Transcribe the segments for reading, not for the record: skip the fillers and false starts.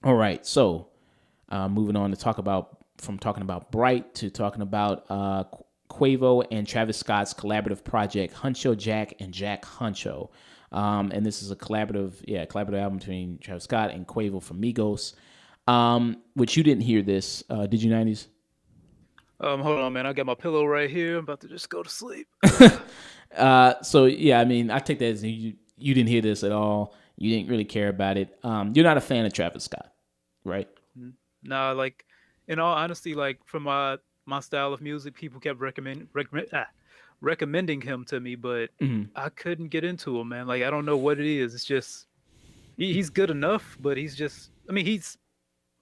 All right, so moving on to talking about Bright to talking about Quavo and Travis Scott's collaborative project Huncho Jack and Jack Huncho, and this is a collaborative album between Travis Scott and Quavo from Migos. Which you didn't hear this, did you, 90s? Hold on, man. I got my pillow right here. I'm about to just go to sleep. So yeah, I mean, I take that as you didn't hear this at all. You didn't really care about it. You're not a fan of Travis Scott, right? Nah, like in all honesty, like from my style of music, people kept recommending him to me, but I couldn't get into him, man. Like I don't know what it is. It's just he's good enough, but he's just. I mean, he's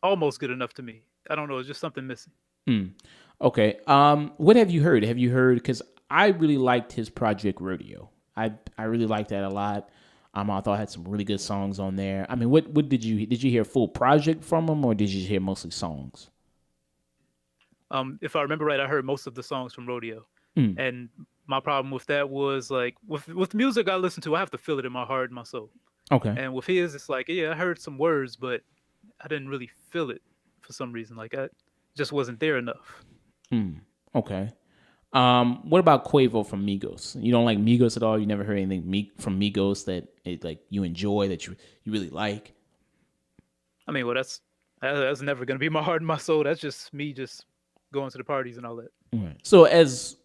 almost good enough to me. I don't know. It's just something missing. Okay. What have you heard? Have you heard? Because I really liked his project Rodeo. I really liked that a lot. I thought it had some really good songs on there. I mean, what did you hear a full project from him, or did you hear mostly songs? If I remember right, I heard most of the songs from Rodeo, and my problem with that was like with music I listen to, I have to feel it in my heart and my soul. Okay. And with his, it's like yeah, I heard some words, but I didn't really feel it for some reason. Like I just wasn't there enough. Okay. What about Quavo from Migos? You don't like Migos at all? You never heard anything from Migos that like you enjoy that you really like? I mean, well, that's never gonna be my heart and my soul. That's just me just going to the parties and all that. Right. So as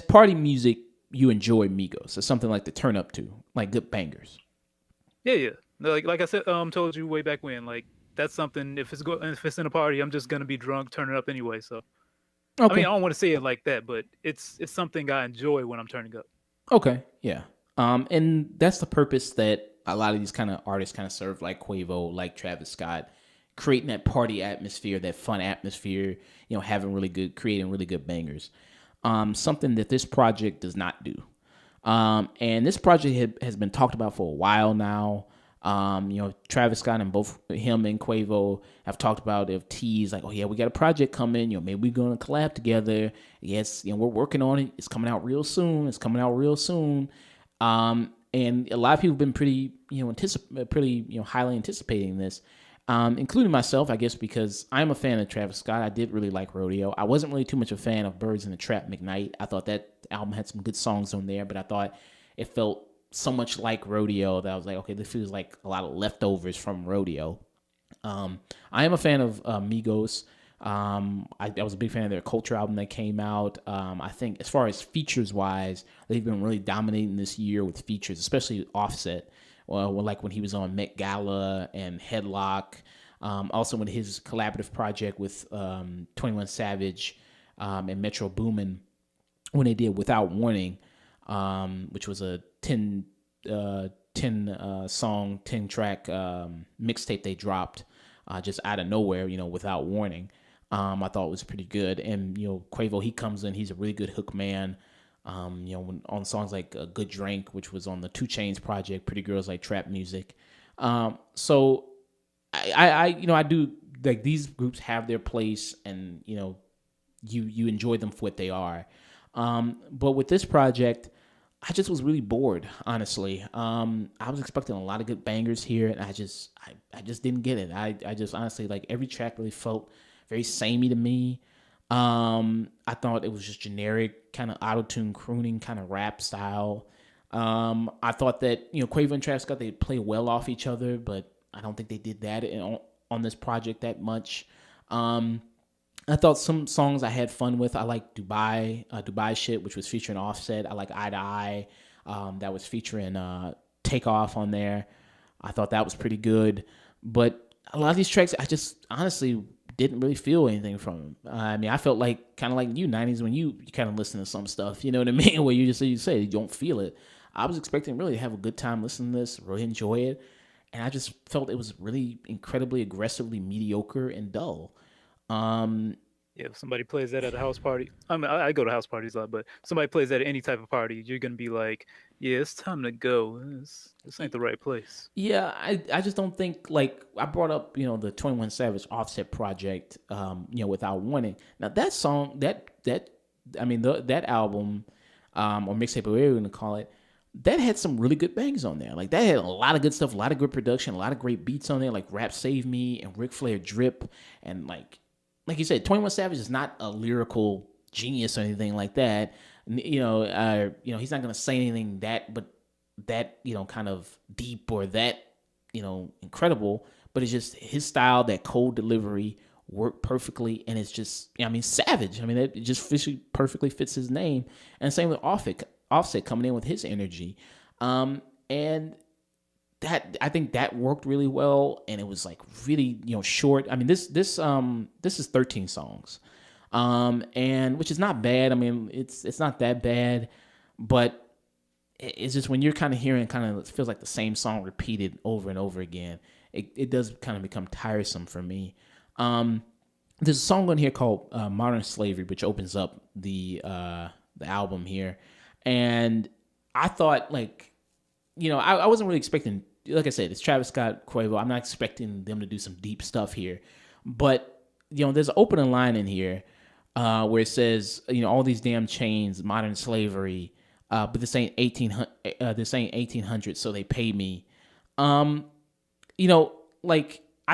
party music, you enjoy Migos. It's something like to turn up to, like good bangers. Yeah, yeah. Like I said, told you way back when. Like that's something. If it's in a party, I'm just gonna be drunk, turning up anyway. So I mean, Okay. I don't want to say it like that, but it's something I enjoy when I'm turning up. Okay. Yeah. And that's the purpose that a lot of these kind of artists kind of serve, like Quavo, like Travis Scott, creating that party atmosphere, that fun atmosphere. Creating really good bangers. Something that this project does not do. And this project has been talked about for a while now. Travis Scott and both him and Quavo have talked about, they've teased like, oh yeah, we got a project coming. Maybe we're gonna collab together. Yes, we're working on it. It's coming out real soon. And a lot of people have been pretty, highly anticipating this, including myself, I guess, because I'm a fan of Travis Scott. I did really like Rodeo. I wasn't really too much of a fan of Birds in the Trap McKnight. I thought that album had some good songs on there, but I thought it felt so much like Rodeo that I was like, okay, this feels like a lot of leftovers from Rodeo. I am a fan of Migos. I was a big fan of their Culture album that came out. I think as far as features wise, they've been really dominating this year with features, especially Offset. Like when he was on Met Gala and Headlock. Also with his collaborative project with 21 Savage and Metro Boomin, when they did Without Warning, which was a 10 song, 10 track mixtape they dropped just out of nowhere, without warning. I thought it was pretty good. And, Quavo, he comes in, he's a really good hook man. On songs like Good Drink, which was on the 2 Chainz project, Pretty Girls Like Trap Music. So I do, like, these groups have their place, and, you enjoy them for what they are. But with this project, I just was really bored, honestly. I was expecting a lot of good bangers here, and I just didn't get it. I just honestly, like, every track really felt very samey to me. I thought it was just generic, kind of auto-tune crooning, kind of rap style. I thought that, Quavo and Travis Scott, they play well off each other, but I don't think they did that on this project that much. I thought some songs I had fun with. I like Dubai Shit, which was featuring Offset. I like Eye to Eye, that was featuring Takeoff on there. I thought that was pretty good. But a lot of these tracks, I just honestly didn't really feel anything from them. I mean, I felt like kind of like you, 90s, when you kind of listen to some stuff, you know what I mean? Where you say you don't feel it. I was expecting really to have a good time listening to this, really enjoy it. And I just felt it was really incredibly aggressively mediocre and dull. Yeah, if somebody plays that at a house party. I mean, I go to house parties a lot, but somebody plays that at any type of party, you're gonna be like, "Yeah, it's time to go. This ain't the right place." Yeah, I just don't think, like, I brought up, the 21 Savage Offset project, Without Warning. Now that song, that album, or mixtape, or whatever you want to call it, that had some really good bangs on there. Like, that had a lot of good stuff, a lot of good production, a lot of great beats on there, like Rap Save Me and Ric Flair Drip, and like you said, 21 Savage is not a lyrical genius or anything like that. He's not gonna say anything that kind of deep or that incredible, but it's just his style, that cold delivery worked perfectly, and it's just, Savage. It just perfectly fits his name. And same with Offset coming in with his energy, and that, I think that worked really well, and it was like really short. This is 13 songs, and which is not bad. It's not that bad, but it's just when you're kind of hearing, it feels like the same song repeated over and over again. It does kind of become tiresome for me. There's a song on here called "Modern Slavery," which opens up the album here, and I thought, I wasn't really expecting. Like I said, it's Travis Scott, Quavo. I'm not expecting them to do some deep stuff here, but there's an opening line in here where it says, all these damn chains, modern slavery. But this ain't 1800, so they pay me. I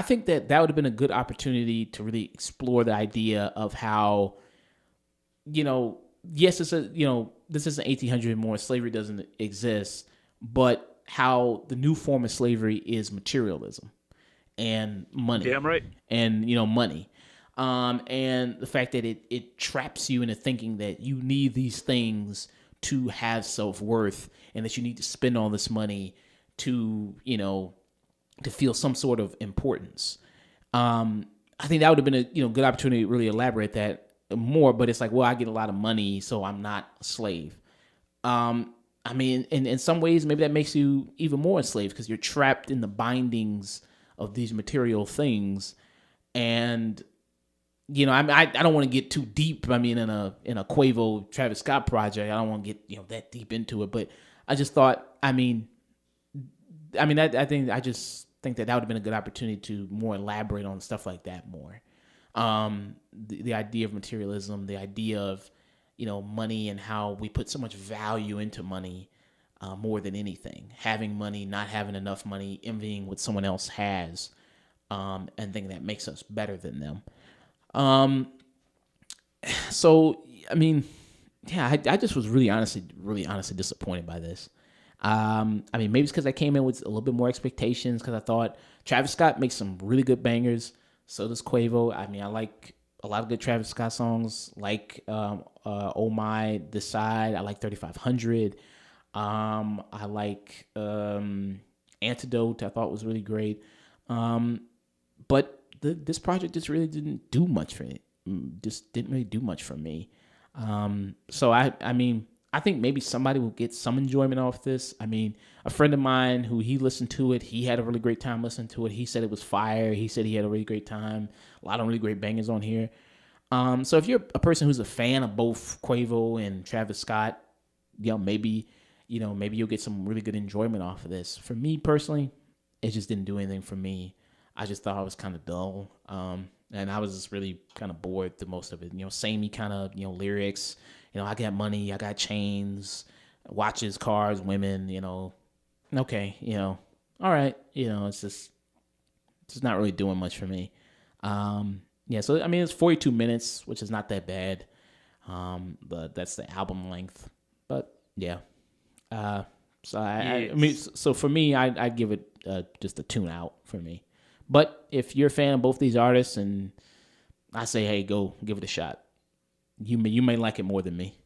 think that would have been a good opportunity to really explore the idea of how, yes, this isn't 1800 anymore. Slavery doesn't exist, but how the new form of slavery is materialism and money. Damn right. And money. And the fact that it traps you into thinking that you need these things to have self-worth, and that you need to spend all this money to feel some sort of importance. I think that would have been a good opportunity to really elaborate that more, but it's like, well, I get a lot of money, so I'm not a slave. In some ways, maybe that makes you even more a slave, because you're trapped in the bindings of these material things. And I don't want to get too deep. In a Quavo Travis Scott project, I don't want to get that deep into it. But I just thought, I just think that would have been a good opportunity to more elaborate on stuff like that more. The idea of materialism, the idea of money, and how we put so much value into money, more than anything. Having money, not having enough money, envying what someone else has, and thinking that makes us better than them. I just was really honestly disappointed by this. Maybe it's because I came in with a little bit more expectations, because I thought Travis Scott makes some really good bangers. So does Quavo. I like a lot of good Travis Scott songs, like Oh My, This Side. I like 3500. I like Antidote. I thought was really great. But this project just really didn't do much for it. Just didn't really do much for me. So I think maybe somebody will get some enjoyment off this. A friend of mine who he listened to it, he had a really great time listening to it. He said it was fire. He said he had a really great time. A lot of really great bangers on here. So if you're a person who's a fan of both Quavo and Travis Scott, maybe you'll get some really good enjoyment off of this. For me personally, it just didn't do anything for me. I just thought it was kind of dull. And I was just really kind of bored through most of it. Samey kind of, lyrics. I got money, I got chains, watches, cars, women, okay, all right. It's just not really doing much for me. So, it's 42 minutes, which is not that bad. But that's the album length. But, yeah. So for me, I'd give it just a tune out for me. But if you're a fan of both these artists, and I say, hey, go give it a shot. You may like it more than me.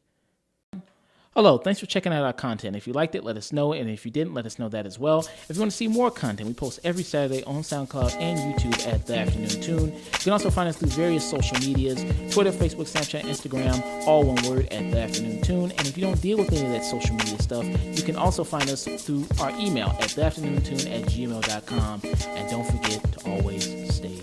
Hello, thanks for checking out our content. If you liked it, let us know. And if you didn't, let us know that as well. If you want to see more content, we post every Saturday on SoundCloud and YouTube at The Afternoon Tune. You can also find us through various social medias, Twitter, Facebook, Snapchat, Instagram, all one word at The Afternoon Tune. And if you don't deal with any of that social media stuff, you can also find us through our email at theafternoontune@gmail.com. And don't forget to always stay